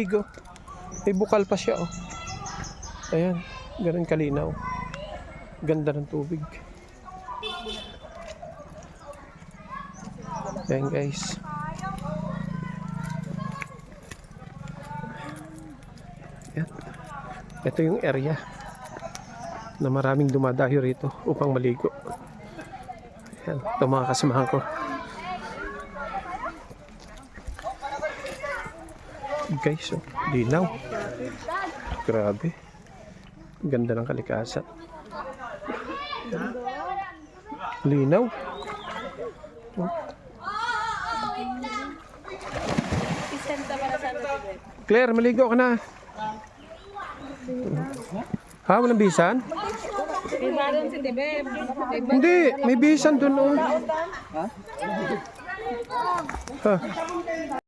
Ligo. May bukal pa siya, oh. Ayan, ganun kalinaw. Ganda ng tubig. Ayan, guys. Ayan. Ito yung area na maraming dumadayo rito upang maligo. Ayan, ito mga kasamahan ko. Guys, oh, linaw. Grabe. Ganda ng kalikasan. Linaw. Oh. Claire, maligo ka na. Ha, walang bisan? Hindi, may bisan dun, oh. Ha?